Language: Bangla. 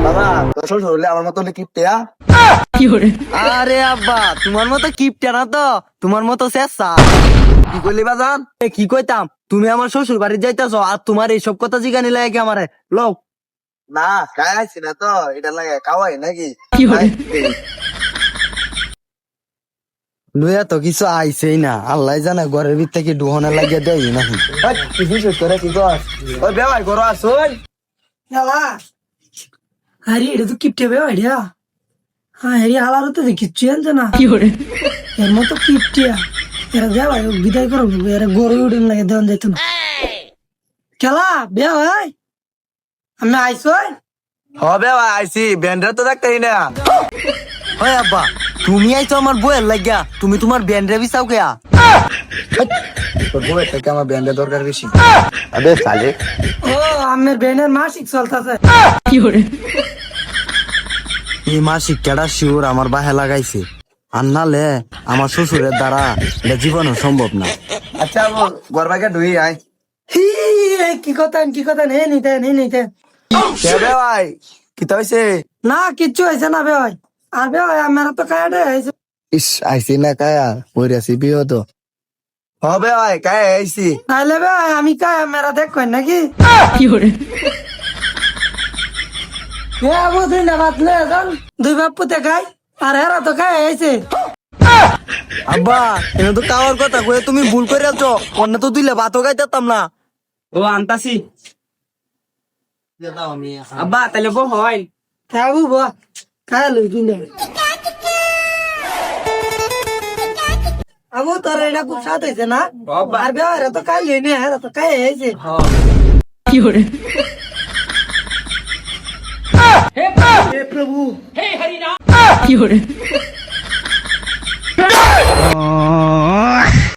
বাবা তোর শ্বশুর হলে আমার মতো হলে কিপটেয়া। আরে আব্বা তোমার মতো কিপটা না তো, তোমার মতো শেষা। কি করলি বাজান? কি কইতাম, তুমি আমার শ্বশুর বাড়ি যাইতেছ আর তোমার এইসব কথা জিগানি লাগে আমারে লও। না খাই আইছি না তো, এটা লাগে খাওয়াই নাকি? লইয়া তো কিছু আইছেই না, আল্লাহ জানে ঘরের ভিতর থেকে ডুহনে লাগিয়ে দেয় নাকি। কি বিশেষ করে কি কর? ওই বেওয়াই করো আসুন। আরে এটা তো কিপটে বে আইডিয়া। হ্যাঁ এরি হালার তো দেখিচ্ছি জানছে না এর মতো কিপটিয়া এরা দেওয়া বিদায় করবো, এরা গরু উঠেন লাগে দেওয়ান যাইতো না। খেলা বিয়া হয় আমি আইসো। হবে আইছি, ব্যান্ডের তো দেখতেই না। ওই আব্বা তুমি আইছো আমার বইয়ের লাগিয়া, তুমি তোমার ব্যান্ডে বিচাও কেয়া। তোর বউয়ের থেকে আমার ব্যান্ডের দরকার বেশি। আবে সালে ও আমের বেনের মাসিক চলতেছে। এই মা শিক্ষাটা শিওর আমার বাহে লাগাইছে, আর নালে আমার শ্বশুরের দ্বারা এটা জীবনও সম্ভব না। আচ্ছা গরবাকে ধুই আয়। হি কি কথা হে নিতে কে বেওয়াই কিতা হইছে? না কিচ্ছু হয়েছে না বে হয়। আর বে হয় আমার তো কায়াটে হয়েছে। ইস আইছি না কায়া ওই রেসিপি হতো। হবে ভাই কায়া আইছি। তাইলে বে হয় আমি কায়া মেরা দেখ নাকি এ আবু দুই না বাতলে এখন দুই বাপ পুতে খাই আর এরা তো খাই আইছে। আব্বা এনে তো খাওয়ার কথা কয়ে তুমি ভুল করে আছো, অন্য তো দিলে ভাতও খাইতাম না। ও আনতাছি আব্বা তাহলে বউ হয়। আবু বা খায় লই দুই না আবু তোর এটা খুব সাথ হয়েছে না। আর বে হয় তো খাই লই নে এরা তো খাই আইছে। हे प्रभु हे हरि राम।